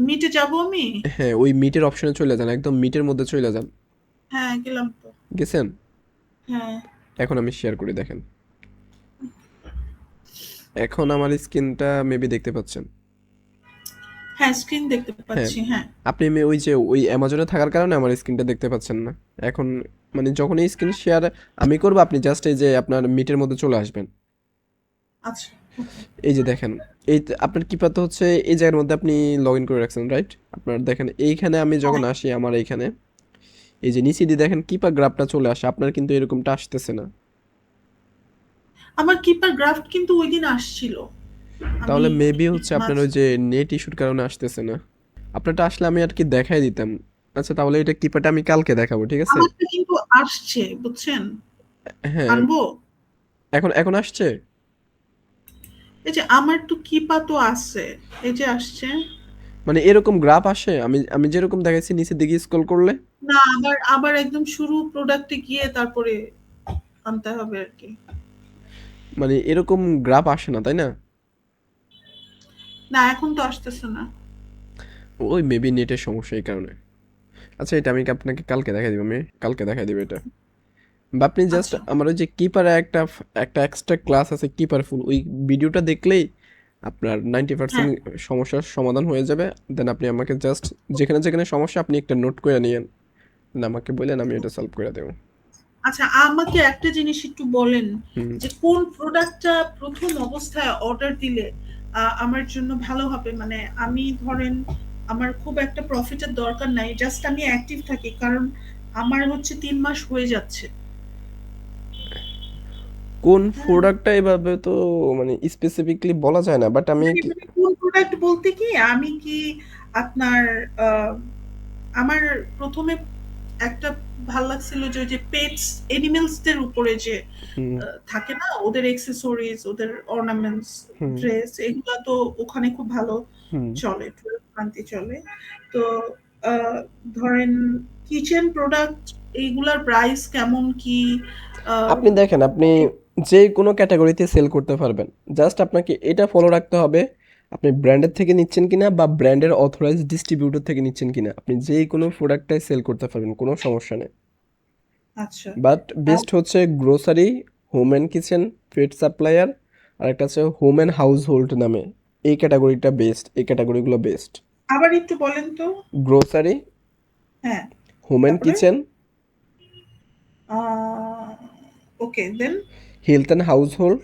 মিটে যাব আমি? হ্যাঁ ওই মিটের অপশনে চলে যান, একদম মিটের মধ্যে চলে যান। হ্যাঁ, গেলাম তো। গেছেন? হ্যাঁ। এখন আমি শেয়ার করে দেখেন। এখন আমার স্ক্রিনটা মেবি দেখতে পাচ্ছেন। হ্যাঁ, স্ক্রিন দেখতে হ্যাঁ, পাচ্ছি। হ্যাঁ। আপনি ওই যে ওই অ্যামাজনে থাকার কারণে আমার স্ক্রিনটা দেখতে পাচ্ছেন না। এখন মানে যখন এই স্ক্রিন শেয়ার আমি করব আপনি জাস্ট এই যে আপনার মিটের মধ্যে চলে আসবেন। আচ্ছা। ওকে। এই যে দেখেন, আপনার কিপার তো হচ্ছে এই জায়গার মধ্যে আপনি লগ ইন করে রাখছেন রাইট? আপনার দেখেন এইখানে আমি যখন হ্যাঁ, আসি আমার এইখানে এই যে নিচে দিয়ে দেখেন কিপার গ্রাফটা চলে আসে, আপনার কিন্তু এরকমটা আসতেছে না। আমার কিপার গ্রাফট কিন্তু ওইদিন আসছিল। আমি তাহলে মেবি হচ্ছে আপনার মাঝ ওই যে নেট ইস্যুর কারণে আসতেছে না। আপনারটা আসলে আমি আর কি দেখাই দিতাম। আচ্ছা তাহলে এটা কিপারটা আমি কালকে দেখাবো, ঠিক আছে? আমারটা কিন্তু আসছে, বুঝছেন? হ্যাঁ, আনবো? এখন এখন আসছে? এই যে আমার তো কিপা তো আছে, এই যে আসছে। মানে এরকম গ্রাফ আসে? আমি আমি যেরকম দেখাইছি নিচের দিকে স্ক্রল করলে? না, আবার আবার একদম শুরু প্রোডাক্টে গিয়ে তারপরে আনতে হবে আর কি। মানে এরকম গ্রাফ আসে না, তাই না? না, এখন তো আসতেছে না। ওই মেবি নেটের সমস্যা এই কারণে। আচ্ছা, এটা আমি আপনাকে কালকে দেখাই দিব, আমি কালকে দেখাই দিব এটা। বা আপনি জাস্ট আচ্ছা, আমার ওই যে কিপারে একটা একটা এক্সট্রা ক্লাস আছে কিপার ফুল, ওই ভিডিওটা দেখলেই আপনার 90% হ্যাঁ। সমস্যার সমাধান হয়ে যাবে। দেন আপনি আমাকে জাস্ট যেখানে যেখানে সমস্যা আপনি একটা নোট করে নিয়েন, দেন আমাকে বললেন, আমি এটা সলভ করে দেবো। আচ্ছা, আমাকে একটা জিনিস একটু বলেন হুম। যে কোন প্রোডাক্টটা প্রথম অবস্থায় অর্ডার দিলে আমার জন্য ভালো হবে? মানে আমি ধরেন আমার খুব একটা প্রফিটের দরকার নাই, জাস্ট আমি অ্যাক্টিভ থাকি, কারণ আমার হচ্ছে 3 মাস হয়ে যাচ্ছে। কোন হ্যাঁ, প্রোডাক্টটা এভাবে তো মানে স্পেসিফিকলি বলা যায় না, বাট আমি মানে কি মানে কোন প্রোডাক্ট বলতে কি আমি কি আপনার আহ, আমার প্রথমে একটা ভাল লাগছিল যে ওই যে পেটস এনিমেলস দের উপরে যে হুম, থাকে না, ওদের এক্সেসরিজ, ওদের অর্নামেন্টস, হুম, ড্রেস, এগুলা তো ওখানে খুব ভালো হুম। চলে, শান্তি চলে। তো আহ, ধরেন কিচেন প্রোডাক্ট এইগুলার প্রাইস কেমন কি? আহ, আপনি দেখেন, আপনি যে কোনো ক্যাটাগরিতে সেল করতে পারবেন। জাস্ট আপনাকে এটা ফলো রাখতে হবে, আপনি ব্র্যান্ডের থেকে নিচ্ছেন কিনা বা ব্র্যান্ডের অথরাইজড ডিস্ট্রিবিউটর থেকে নিচ্ছেন কিনা, আপনি যে কোনো প্রোডাক্টটাই সেল করতে পারবেন, কোনো সমস্যা নেই। আচ্ছা। বাট আহ, বেস্ট হচ্ছে grocery, home and kitchen, pet supplier, আর একটা আছে হোম অ্যান্ড হাউস হোল্ড নামে। এই ক্যাটাগরিটা বেস্ট, এই ক্যাটাগরিগুলো বেস্ট। আবার একটু বলেন তো। গ্রোসারি, হ্যাঁ, হোম অ্যান্ড তারপরে kitchen, okay, then health and household,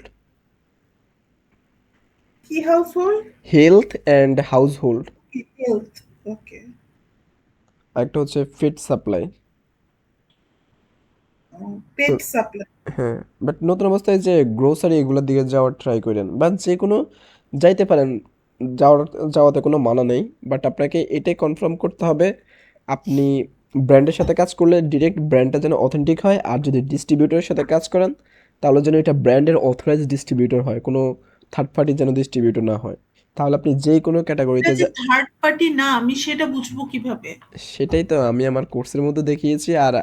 কি household? Health and household, health, okay. আরেকটা হচ্ছে ফিট সাপ্লাই। Pet supply. হ্যাঁ, বাট নতুন অবস্থায় যে গ্রোসারি এগুলোর দিকে যাওয়ার ট্রাই করেন, বা যে কোনো যাইতে পারেন, যাওয়ার যাওয়াতে কোনো মানা নেই। বাট আপনাকে এটাই কনফার্ম করতে হবে, আপনি ব্র্যান্ডের সাথে কাজ করলে ডিরেক্ট ব্র্যান্ডটা যেন অথেন্টিক হয়, আর যদি ডিস্ট্রিবিউটরের সাথে কাজ করেন তাহলে যেন এটা ব্র্যান্ডের অথরাইজ ডিস্ট্রিবিউটর হয়, কোনো থার্ড পার্টি যেন ডিস্ট্রিবিউটর না হয়। তাহলে আপনি যে কোনো এটা ক্যাটাগরিতে যে থার্ড পার্টি না, আমি সেটা বুঝবো কিভাবে? সেটাই তো আমি আমার কোর্সের মধ্যে দেখিয়েছি, আর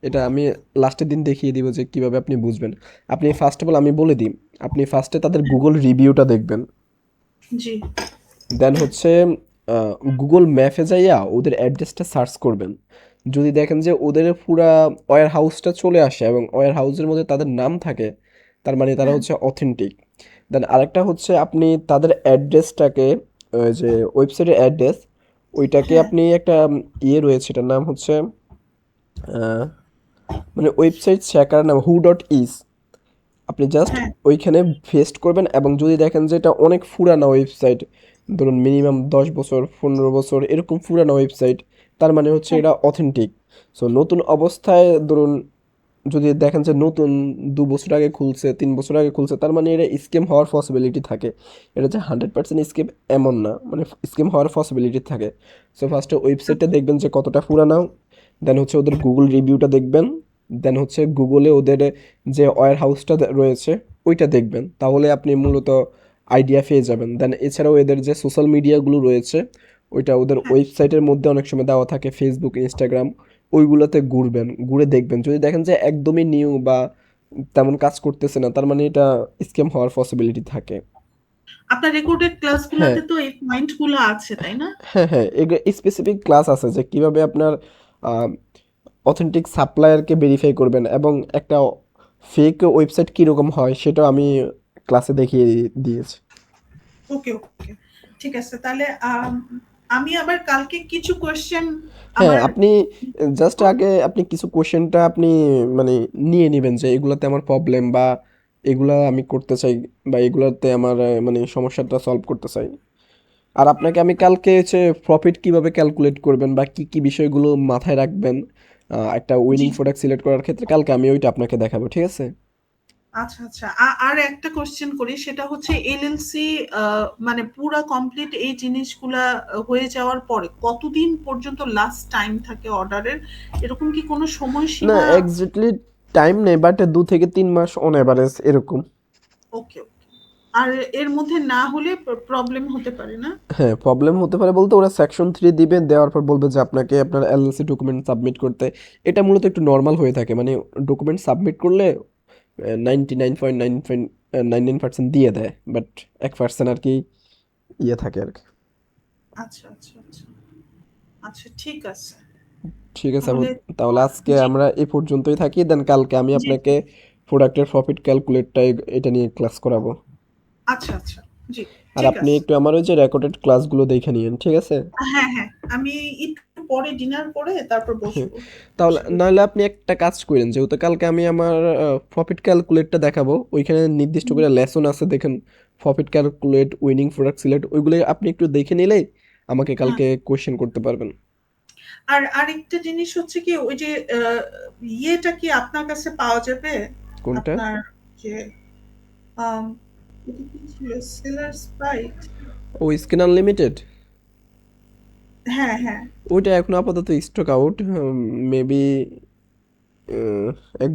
এটা আমি লাস্টের দিন দেখিয়ে দিব যে কিভাবে আপনি বুঝবেন। আপনি ফার্স্ট অফ অল আমি বলে দিই, আপনি ফার্স্টে তাদের গুগল রিভিউটা দেখবেন। জি। দেন হচ্ছে গুগল ম্যাপে যাইয়া ওদের অ্যাড্রেসটা সার্চ করবেন। যদি দেখেন যে ওদের পুরা ওয়্যার হাউসটা চলে আসে এবং ওয়্যার হাউসের মধ্যে তাদের নাম থাকে, তার মানে তারা হ্যাঁ, হচ্ছে অথেন্টিক। দেন আরেকটা হচ্ছে আপনি তাদের অ্যাড্রেসটাকে, যে ওয়েবসাইটের অ্যাড্রেস, ওইটাকে হ্যাঁ, আপনি একটা ইয়ে রয়েছে, এটার নাম হচ্ছে আহ, মানে ওয়েবসাইট চেকার নাম হু ডট ইজ, আপনি জাস্ট হ্যাঁ, ওইখানে পেস্ট করবেন। এবং যদি দেখেন যে এটা অনেক পুরানো ওয়েবসাইট, ধরুন মিনিমাম 10 বছর 15 বছর এরকম পুরানো ওয়েবসাইট, তার মানে হচ্ছে হ্যাঁ। এটা অথেন্টিক। সো নতুন অবস্থায় ধরুন যদি দেখেন যে নতুন 2 বছর আগে খুলছে 3 বছর আগে খুলছে, তার মানে এটা স্ক্যাম হওয়ার পসিবিলিটি থাকে। এটা যে 100% স্ক্যাম এমন না, মানে স্ক্যাম হওয়ার পসিবিলিটি থাকে। সো ফার্স্টে ওয়েবসাইটটা দেখবেন যে কতটা পুরানো, দেন হচ্ছে ওদের গুগল রিভিউটা দেখবেন, দেন হচ্ছে গুগলে ওদের যে ওয়্যার হাউসটা রয়েছে ওইটা দেখবেন, তাহলে আপনি মূলত আইডিয়া পেয়ে যাবেন। দেন এছাড়াও এদের যে সোশ্যাল মিডিয়াগুলো রয়েছে ওইটা ওদের ওয়েবসাইটের মধ্যে অনেক সময় দেওয়া থাকে, ফেসবুক, ইনস্টাগ্রাম, ওইগুলোতে ঘুরবেন, ঘুরে দেখবেন। যদি দেখেন যে একদমই নিউ বা তেমন কাজ করতেছে না, তার মানে এটা স্ক্যাম হওয়ার পসিবিলিটি থাকে। আপনার রেকর্ডেড হ্যাঁ, ক্লাসগুলাতে তো এই পয়েন্ট গুলো আছে, তাই না? হ্যাঁ, হ্যাঁ, স্পেসিফিক ক্লাস আছে যে কিভাবে আপনার অথেন্টিক সাপ্লায়ারকে ভেরিফাই করবেন, এবং একটা ফেক ওয়েবসাইট কীরকম হয় সেটাও আমি ক্লাসে দেখিয়ে দিয়েছি। ওকে, ওকে, ঠিক আছে। তাহলে আমি আবার কালকে কিছু কোয়েশ্চেন হ্যাঁ, আমার আপনি জাস্ট আগে আপনি কিছু কোশ্চেনটা আপনি মানে নিয়ে নেবেন যে এগুলাতে আমার প্রবলেম, বা এগুলা আমি করতে চাই, বা এগুলাতে আমার মানে সমস্যাটা সলভ করতে চাই। আর আপনাকে আমি কালকে হচ্ছে প্রফিট কিভাবে ক্যালকুলেট করবেন বা কি কি বিষয়গুলো মাথায় রাখবেন একটা জি। উইনিং প্রোডাক্ট সিলেক্ট করার ক্ষেত্রে, কালকে আমি ওইটা আপনাকে দেখাবো, ঠিক আছে? আচ্ছা, আচ্ছা। আর একটা কোয়েশ্চেন করি, সেটা হচ্ছে এলএলসি মানে পুরা কমপ্লিট এই জিনিসগুলা হয়ে যাওয়ার পরে কতদিন পর্যন্ত লাস্ট টাইম থাকে অর্ডারের? এরকম কি কোনো না, সময়সীমা? এক্স্যাক্টলি টাইম নেই, বাট 2 থেকে 3 মাস অন এভারেজ এরকম। ওকে, ওকে। আর এর মধ্যে না হলে প্রবলেম হতে পারে না? হ্যাঁ, প্রবলেম হতে পারে বলতে ওরা সেকশন 3 দিবে, দেওয়ার পর বলবে যে আপনাকে আপনার এলএলসি ডকুমেন্ট সাবমিট করতে। এটা মূলত একটু নর্মাল হয়ে থাকে, মানে ডকুমেন্ট সাবমিট করলে 99.99% দিয়ে দেয়, বাট 1% আর কি ইয়ে থাকে আর কি। আচ্ছা, আচ্ছা, আচ্ছা। আচ্ছা, ঠিক আছে। ঠিক আছে আপু, তাহলে তাহলে আজকে জি, আমরা এই পর্যন্তই থাকি, দেন কালকে আমি জি, আপনাকে প্রোডাক্টের প্রফিট ক্যালকুলেটটা এটা নিয়ে ক্লাস করাবো। আচ্ছা, আচ্ছা। জি, আর ঠিক আপনি আছে। একটু আমার ওই যে রেকর্ডেড ক্লাসগুলো দেখে নিয়েন, ঠিক আছে? হ্যাঁ, হ্যাঁ। আমি একটু পরে ডিনার করে তারপর হ্যাঁ, বসবো। তাহলে নাহলে আপনি একটা কাজ করেন, যেহেতু কালকে আমি আমার প্রফিট ক্যালকুলেটটা দেখাবো, ওইখানে নির্দিষ্ট হুম, করে লেসন আছে দেখেন, profit calculate, winning product select, ওইগুলো আপনি একটু দেখে নিলেই আমাকে হ্যাঁ। কালকে কোয়েশ্চেন করতে পারবেন। আর আরেকটা জিনিস হচ্ছে কি ওই যে ইয়েটা কি আপনার কাছে পাওয়া যাবে? কোনটা? আপনার যে আম এটা কি ছিল? Sellers bite? ও স্ক্যান আনলিমিটেড? হ্যাঁ, হ্যাঁ। ওইটা এখন আপাতত স্টক আউট, মেবি এক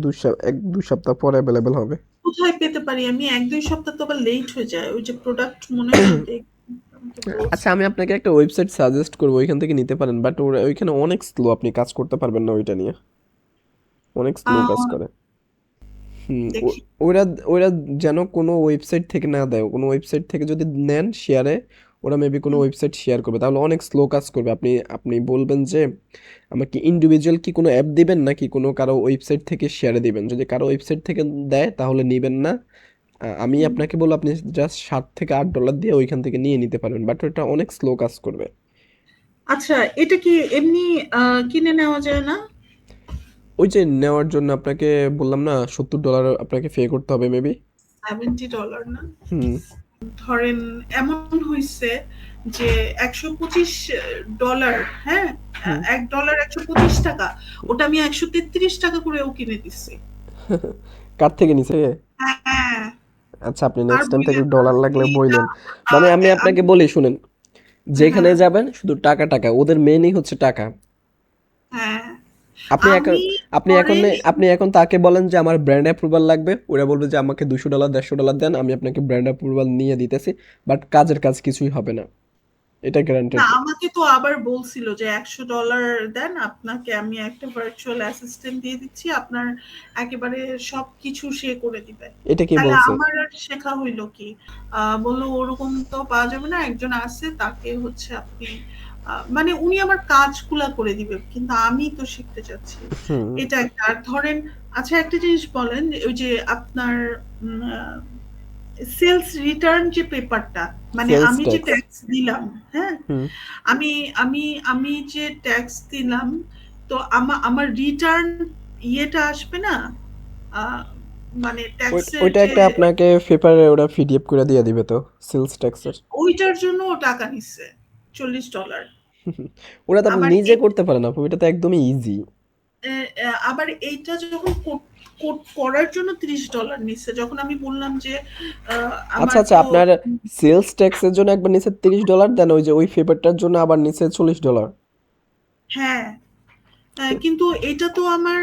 দুই সপ্তাহ পরে অ্যাভেলেবেল হবে। কোথায় পেতে পারি আমি? ১-২ সপ্তাহ তো আবার লেট হয়ে যায়। ওই যে প্রোডাক্ট মনে হয় আমাকে আচ্ছা, বলছিল। আমি আপনাকে একটা ওয়েবসাইট সাজেস্ট করবো, ওইখান থেকে নিতে পারেন, বাট ওইখানে অনেক স্লো, আপনি কাজ করতে পারবেন না ওইটা নিয়ে, অনেক আ স্লো কাজ করে। হুম, দেখি। ওরা ওরা যেন কোনো ওয়েবসাইট থেকে না দেয়, কোনো ওয়েবসাইট থেকে যদি নেন শেয়ারে, ওরা মেবি কোনো হুম, ওয়েবসাইট শেয়ার করবে, তাহলে অনেক স্লো কাজ করবে। আপনি আপনি বলবেন যে আমাকে ইন্ডিভিজুয়াল কি কোনো অ্যাপ দিবেন নাকি কোনো কারো ওয়েবসাইট থেকে শেয়ারে দিবেন, যদি কারো ওয়েবসাইট থেকে দেয় তাহলে নেবেন না। আমি হুম। আপনাকে বলবো আপনি জাস্ট $7 থেকে $8 দিয়ে ওইখান থেকে নিয়ে নিতে পারবেন, বাট ওটা অনেক স্লো কাজ করবে। আচ্ছা, এটা কি এমনি কিনে নেওয়া যায় না? ওই যে নেওয়ার জন্য আপনাকে বললাম না, $70 আপনাকে পে করতে হবে মেবি। $70 না? হুম, ধরেন এমন হইছে যে $১২৫, হ্যাঁ? হুম। $১ ৳১২৫, ওটা আমি ৳১৩৩ করেও কিনে দিছি। কার থেকে নিছে? হ্যাঁ, আচ্ছা, আপনি আর নেক্সট টাইম থেকে বইলেন না। ডলার লাগলে এইটা বইলেন। মানে আমি আপনাকে আমি বলি শুনেন, যেখানে হ্যাঁ, যাবেন শুধু টাকা টাকা, ওদের মেনই হচ্ছে টাকা। হ্যাঁ। আপনি এখন আমি আপনি এখন পরে আপনি এখন তাকে বলেন যে আমার ব্র্যান্ড অ্যাপ্রুভাল লাগবে, ওরা বলবে যে আমাকে $200 $150 দেন, আমি আপনাকে ব্র্যান্ড অ্যাপ্রুভাল নিয়ে দিতেছি, বাট কাজের কাজ কিছুই হবে না, এটা না, গ্যারান্টেড। আমাকে তো আবার বলছিল যে $১০০ দেন, আপনাকে আমি একটা ভার্চুয়াল অ্যাসিস্ট্যান্ট দিয়ে দিচ্ছি, আপনার একেবারে সবকিছু সে করে দিবে। এটা কি তাহলে বলছে? আমার আর শেখা হইলো কি? বললো ওরকম তো পাওয়া যাবে না, একজন আছে তাকে হচ্ছে আপনি মানে উনি আমার কাজগুলা করে দিবে, কিন্তু আমি তো শিখতে চাচ্ছি। হুম। এটা একটা। আর ধরেন আচ্ছা, একটা জিনিস বলেন, ওই যে আপনার সেলস রিটার্ন যে পেপারটা, মানে সেলস আমি যে ট্যাক্স। ট্যাক্স দিলাম, হ্যাঁ? হুম। আমি আমি আমি যে ট্যাক্স দিলাম, তো আমার রিটার্ন ইয়েটা আসবে না? আ মানে ট্যাক্সের ওইটা যে একটা আপনাকে পেপারে ওরা পিডিএফ করে দিয়ে দিবে তো, সেলস ট্যাক্সের। ওইটার জন্যও টাকা নিচ্ছে $40। ওরা তো আপনি আবার নিজে করতে পারেন আপু, এটা তো একদমই ইজি। আবার এইটা যখন করার জন্য $30 নিচ্ছে। যখন আমি বললাম যে আচ্ছা আমার আচ্ছা, তো আপনার সেলস ট্যাক্সের জন্য একবার নিচে $30, দেন ওই যে ওই পেপারটার জন্য আবার নিচে $40। হ্যাঁ, কিন্তু এটা তো আমার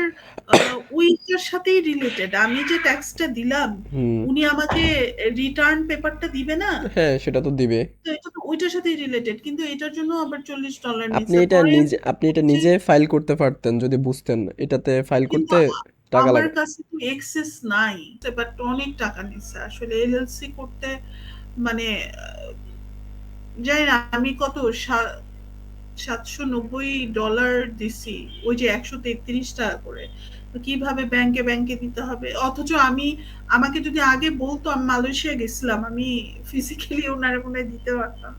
ওইটার সাথেই রিলেটেড। আমি যে ট্যাক্সটা দিলাম, হুম। উনি আমাকে রিটার্ন পেপারটা দিবে না? হ্যাঁ, সেটা তো দিবে। তো এটা তো ওইটার সাথেই রিলেটেড। কিন্তু এটার জন্য আবার $40 আপনি নিচ্ছে। এটা পরে নিজে আপনি এটা হচ্ছে নিজে ফাইল করতে পারতেন যদি বুঝতেন, এটাতে ফাইল কিন্তু করতে টাকা আমার লাগে। কাছে তো এক্সেস নাই। বাট অনেক টাকা নিচ্ছে। আসলে এলএলসি করতে মানে জানি না আমি কত $790 দিছি। ওই যে ৳১৩৩ করে। তো কিভাবে ব্যাংকে দিতে হবে? অথচ আমাকে যদি আগে বলতো, আমি মালয়েশিয়া গেছিলাম। আমি ফিজিক্যালি উনারে মনে হয় দিতে পারতাম।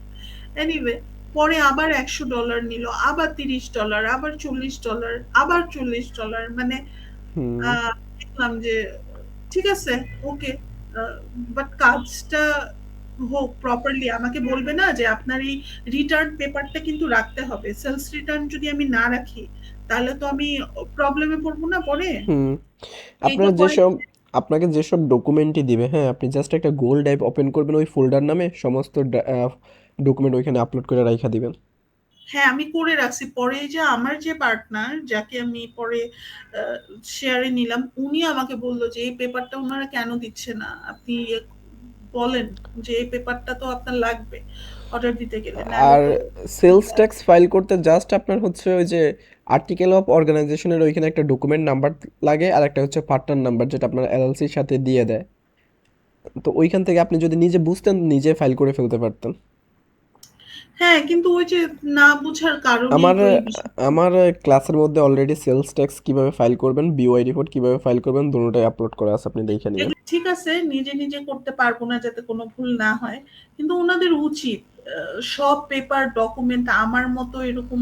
এনিওয়ে, পরে আবার $১০০ নিল, আবার $৩০, আবার $৪০, আবার $৪০, মানে হুম। আ দেখলাম যে ঠিক আছে, ওকে। আ বাট কাজটা হোক প্রপারলি। আমাকে বলবে না যে আপনার এই রিটার্ন পেপারটা কিন্তু রাখতে হবে। সেলস রিটার্ন যদি আমি না রাখি, তাহলে তো আমি প্রবলেমে পড়ব না পরে? হুম। এইটা আপনার পরে যেসব আপনাকে যেসব ডকুমেন্টই দিবে, হ্যাঁ, আপনি জাস্ট একটা গুগল ড্রাইভ ওপেন করবেন, ওই ফোল্ডার নামে সমস্ত ডকুমেন্ট ওইখানে আপলোড করে রাইখা দিবেন। হ্যাঁ, আমি করে রাখছি। পরে এই যে আমার যে পার্টনার, যাকে আমি পরে আ শেয়ারে নিলাম, উনি আমাকে বলল যে এই পেপারটা উনারা কেন দিচ্ছে না? আপনি বলেন যে এই পেপারটা তো আপনার লাগবে অর্ডার দিতে গেলে, নাহলে আর তো সেলস আহ, ট্যাক্স ফাইল করতে জাস্ট আপনার হচ্ছে ওই যে আর্টিকেল অফ অর্গানাইজেশনের ওইখানে একটা ডকুমেন্ট নাম্বার লাগে, আর একটা হচ্ছে পার্টনার নাম্বার যেটা আপনার এলএলসির সাথে দিয়ে দেয়। তো ওইখান থেকে আপনি যদি নিজে বুঝতেন নিজে ফাইল করে ফেলতে পারতেন। হ্যাঁ, কিন্তু ওই যে না বুঝার কারণেই আমার তো এই বিষয়। আমার ক্লাসের মধ্যে অলরেডি সেলস ট্যাক্স কিভাবে ফাইল করবেন, বিওআই রিপোর্ট কিভাবে ফাইল করবেন, দুটোটাই আপলোড করা আছে, আপনি দেখে নিয়েন। এগুলো ঠিক আছে, নিজে নিজে করতে পারবো না যাতে কোনো ভুল না হয়, কিন্তু ওনাদের উচিত সব পেপার ডকুমেন্ট, আমার মতো এরকম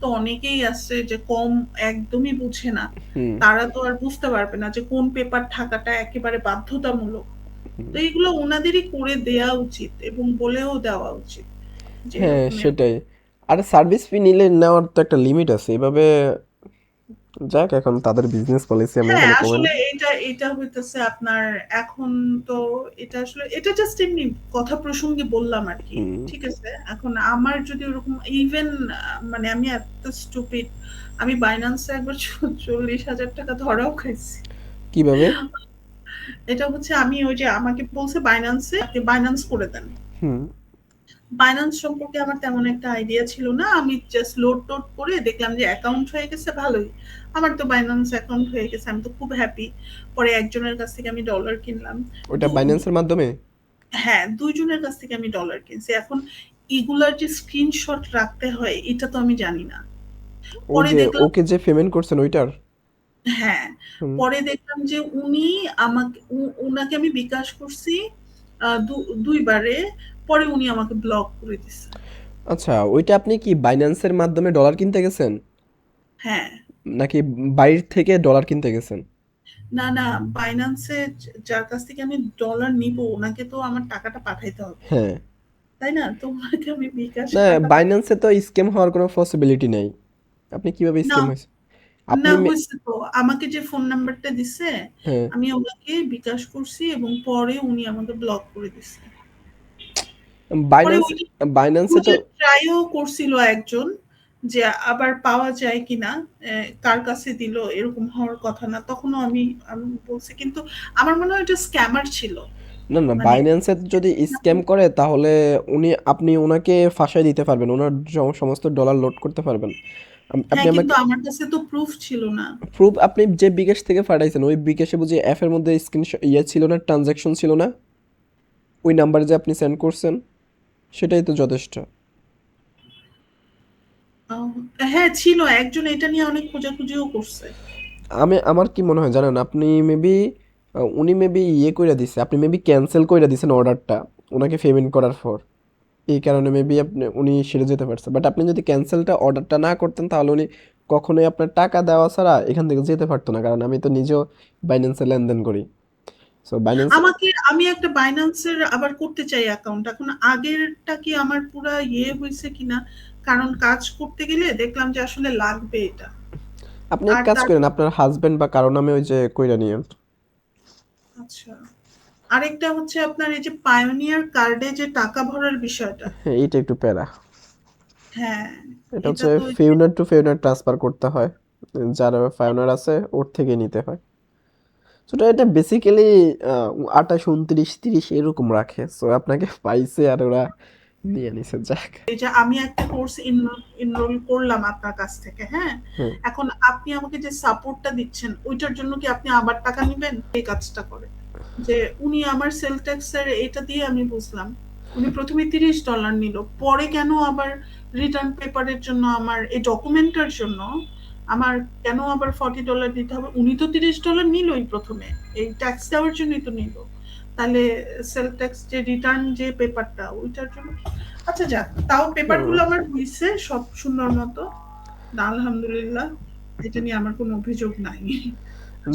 তো অনেকেই আছে যে কম একদমই বুঝে না, হুম। তারা তো আর বুঝতে পারবে না যে কোন পেপার থাকাটা একেবারে বাধ্যতামূলক। হুম। তো এগুলো ওনাদেরই করে দেয়া উচিত এবং বলেও দেওয়া উচিত যে হ্যাঁ এরকম এরকম। সেটাই। আর সার্ভিস ফি নিলে নেওয়ার তো একটা লিমিট আছে এভাবে। যাক, এখন তাদের বিজনেস পলিসি, আমি হ্যাঁ, এখনো কমেন্ট। আসলে এটা এটা হইতেছে আপনার এখন তো, এটা আসলে এটা জাস্ট এমনি কথা প্রসঙ্গে বললাম আর কি। হুম। ঠিক আছে, এখন আমার যদি ওরকম ইভেন মানে আমি এত স্টুপিড, আমি বাইন্যান্সে একবার 40,000 টাকা ধরাও খাইছি। কিভাবে? এটা হচ্ছে আমি ওই যে আমাকে বলছে বাইন্যান্সে আপনি বাইন্যান্স করে দেন। হুম। বাইন্যান্স সম্পর্কে আমার তেমন একটা আইডিয়া ছিল না, আমি জাস্ট লোড টোড করে দেখলাম যে অ্যাকাউন্ট হয়ে গেছে, ভালোই, আমার তো বাইন্যান্স অ্যাকাউন্ট হয়ে গেছে, আমি তো খুব হ্যাপি। পরে একজনের কাছ থেকে আমি ডলার কিনলাম। ওটা দু- দু- বাইন্যান্সের মাধ্যমে? হ্যাঁ, দুইজনের কাছ থেকে আমি ডলার কিনছি। এখন এগুলার যে স্ক্রিনশট রাখতে হয় এটা তো আমি জানি না। ওই পরে যে দেখলাম, ওকে যে পেমেন্ট করছেন ওইটার? হ্যাঁ, হুম। পরে দেখলাম যে উনি আমাকে উনাকে আমি বিকাশ করছি দুইবারে, পরে উনি আমাকে ব্লক করে দিছে। আচ্ছা, ওইটা আপনি কি বাইন্যান্সের মাধ্যমে ডলার কিনতে গেছেন হ্যাঁ, নাকি বাইরে থেকে ডলার কিনতে গেছেন? না না, বাইন্যান্সে যার কাছ থেকে আমি ডলার নিব ওনাকে তো আমার টাকাটা পাঠাইতে হবে, হ্যাঁ। তাই না? তো ওনাকে আমি বিকাশে না, টাকা বাইন্যান্সে তো স্ক্যাম হওয়ার কোনো পসিবিলিটি নেই। আপনি কিভাবে না, স্ক্যাম হয়েছে? না আপনি হয়েছে তো, আমাকে যে ফোন নাম্বারটা দিছে হ্যাঁ। আমি ওনাকে বিকাশ করছি এবং পরে উনি আমাকে ব্লক করে দিছে। পরে বাইন্যান্স ওই বাইন্যান্সে তো খুঁজে ট্রাইও করছিল একজন যে আবার পাওয়া যায় কিনা, কার কাছে দিল, এরকম হওয়ার কথা না, তখনও আমি আমি বলছি, কিন্তু আমার মনে হয় এটা স্ক্যামার ছিল। না না, মানে বাইন্যান্সে যদি স্ক্যাম করে তাহলে আপনি ওনাকে ফাঁসাই দিতে পারবেন, ওনার সমস্ত ডলার লোড করতে পারবেন। আপনি হ্যাঁ, আমাকে কিন্তু আমার কাছে তো প্রুফ ছিল না। প্রুফ, আপনি যে বিকাশ থেকে পাঠাইছেন ওই বিকাশে বুঝি অ্যাপের মধ্যে স্ক্রিনশট ছিল না, ট্রানজাকশন ছিল না, ওই নাম্বারে যে আপনি সেন্ড করছেন সেটাই তো যথেষ্ট। আহ, হ্যাঁ ছিল, একজন এটা নিয়ে অনেক খোঁজাখুঁজিও করছে। আমার কি মনে হয় জানেন, আপনি মেবি উনি মেবি ইয়ে কইরা দিছে, আপনি মেবি ক্যান্সেল কইরা দিছেন অর্ডারটা ওনাকে পেমেন্ট করার পর, এই কারণে মেবি উনি সেরে যেতে পারছে। বাট আপনি যদি ক্যান্সেলটা অর্ডারটা না করতেন তাহলে উনি কখনোই আপনার টাকা দেওয়া ছাড়া এখান থেকে যেতে পারতো না, কারণ আমি তো নিজেও বাইন্যান্সে লেনদেন করি। So Binance. আমি একটা বাইন্যান্সের আবার করতে চাই অ্যাকাউন্ট, এখন আগেরটা কি আমার পুরা ইয়ে হয়েছে কিনা, কারণ কাজ করতে গেলে দেখলাম যে আসলে লাগবে এটা। আপনি এক আর কাজ তার, করেন, আপনার হাজবেন্ড বা কারো নামে ওই যে কইরা নিয়েন। আচ্ছা, আরেকটা হচ্ছে আপনার এই যে পায়োনিয়ার কার্ডে যে টাকা ভরার বিষয়টা। হ্যাঁ, এইটা একটু প্যারা। হ্যাঁ, এটা এটা হচ্ছে তো ফিউনার টু ফিউনার ট্রান্সফার করতে হয়, যার ফাইউনার আছে ওর থেকে নিতে হয়। সো এটা বেসিক্যালি 28, 29, 30 এরকম রাখে, সো আপনাকে পাইছে আর ওরা নিয়ে নিছে, যাক। এই যে আমি একটা কোর্স এনরোল করলাম আপনার কাছ থেকে, হ্যাঁ, হুম। এখন আপনি আমাকে যে সাপোর্টটা দিচ্ছেন ওইটার জন্য কি আপনি আবার টাকা নেবেন? এই কাজটা করে যে উনি আমার সেল ট্যাক্সের এটা দিয়ে আমি বুঝলাম উনি প্রথমে $30 নিল, পরে কেন আবার রিটার্ন পেপারের জন্য আমার এই ডকুমেন্টের জন্য আমার কেন আবার $40 দিতে হবে? উনি তো $30 নিলই প্রথমে, এই ট্যাক্স দেওয়ার জন্যই তো নিল, তাহলে সেল ট্যাক্স যে রিটার্ন যে পেপারটা ওইটার জন্য। আচ্ছা যাক, তাও পেপার হুম। গুলো আমার হয়েছে সব সুন্দর মতো, না আলহামদুলিল্লাহ, এটা নিয়ে আমার কোনো অভিযোগ নাই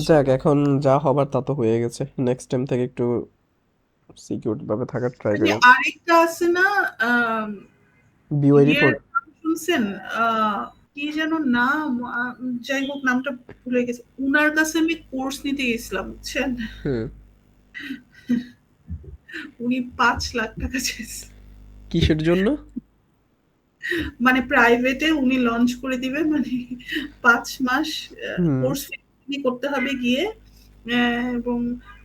যাক, আসলে। এখন যা হবার তা তো হয়ে গেছে, নেক্সট টাইম থেকে একটু সিকিউর ভাবে থাকার ট্রাই ওই যে করেন। আরেকটা আছে না, বিওয়াই ইয়ের রিপোর্ট। নাম শুনছেন, কি যেন নাম, যাই হোক নামটা ভুলে গেছে, উনার কাছে আমি কোর্স নিতে গেছিলাম বুঝছেন, হুম। উনি 5 লাখ টাকা চেয়েছে। কিসের জন্য? মানে প্রাইভেটে উনি লঞ্চ করে দিবে, মানে 5 মাস হুম। কোর্স ফি করতে হবে গিয়ে, এবং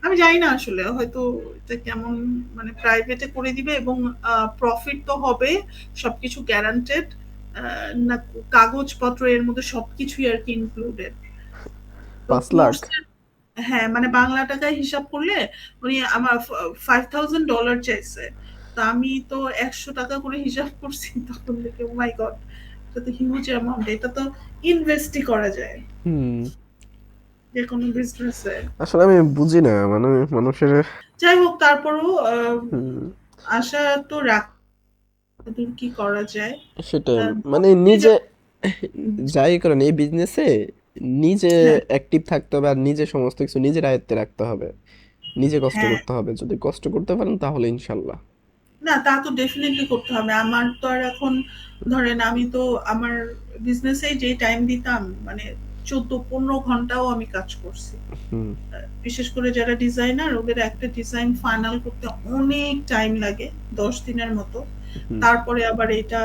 আমি জানি না আসলে, হয়তো এটা কেমন, মানে প্রাইভেটে করে দিবে এবং প্রফিট তো হবে, সবকিছু গ্যারান্টেড, না কাগজপত্র এর মধ্যে সবকিছুই আর কি ইনক্লুডেড। তো 5 লাখ? কোর্সের, হ্যাঁ মানে বাংলা টাকায় হিসাব করলে উনি আমার $5,000 চাইছে। তো আমি তো 100 টাকা করে হিসাব করছি, তখন দেখে ও মাই গড, এটা তো হিউজ অ্যামাউন্ট, এটা তো ইনভেস্টই করা যায় হুম। যে কোনো বিজনেসে। আসলে আমি বুঝি না মানে মানুষের। যাই হোক, তারপরও হুম। আশা তো রাখ, দূর কি করা যায়। সেটাই আহ, মানে এই যে- নিজে যাই করেন এই বিজনেসে নিজে হ্যাঁ, অ্যাক্টিভ থাকতে হবে আর নিজে সমস্ত কিছু নিজের আয়ত্তে রাখতে হবে, নিজে কষ্ট হ্যাঁ, করতে হবে, যদি কষ্ট করতে পারেন তাহলে ইনশাল্লাহ। না তা তো ডেফিনেটলি করতে হবে। আমার তো আর এখন, ধরেন আমি তো আমার বিজনেসে যে টাইম দিতাম, মানে 14-15 ঘন্টাও আমি কাজ করছি। হুম। বিশেষ করে যারা ডিজাইনার, ওদের একটা ডিজাইন ফাইনাল করতে অনেক টাইম লাগে, 10 দিনের মতো। হুম। তারপরে আবার এটা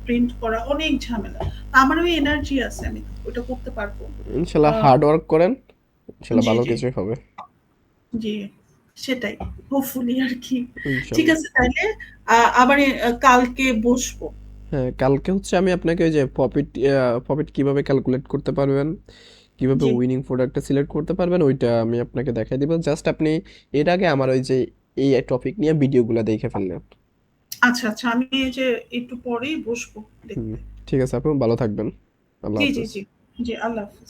প্রিন্ট করা অনেক ঝামেলা। তা আমার ওই এনার্জি আছে, আমি ওটা করতে পারবো। ইনশাল্লাহ আহ, হার্ড ওয়ার্ক করেন, ইনশাল্লাহ জি ভালো জি কিছুই হবে। জি, সেটাই, হোপফুলি আর কি। ঠিক ইনশাল্লাহ। আছে, তাহলে আবার কালকে বসবো। হ্যাঁ, কালকে হচ্ছে আমি আপনাকে ওই যে প্রফিট প্রফিট কিভাবে ক্যালকুলেট করতে পারবেন, কিভাবে জি, উইনিং প্রোডাক্টটা সিলেক্ট করতে পারবেন, ওইটা আমি আপনাকে দেখাই দিব। জাস্ট আপনি এর আগে আমার ওই যে এই টপিক নিয়ে ভিডিওগুলো দেখে ফেললেন। আচ্ছা আচ্ছা, আমি এই যে একটু পরেই বসবো হুম। দেখতে। ঠিক আছে, আপনি ভালো থাকবেন। আল্লাহ জি জি হাফেজ। জি জি, আল্লাহ হাফিজ।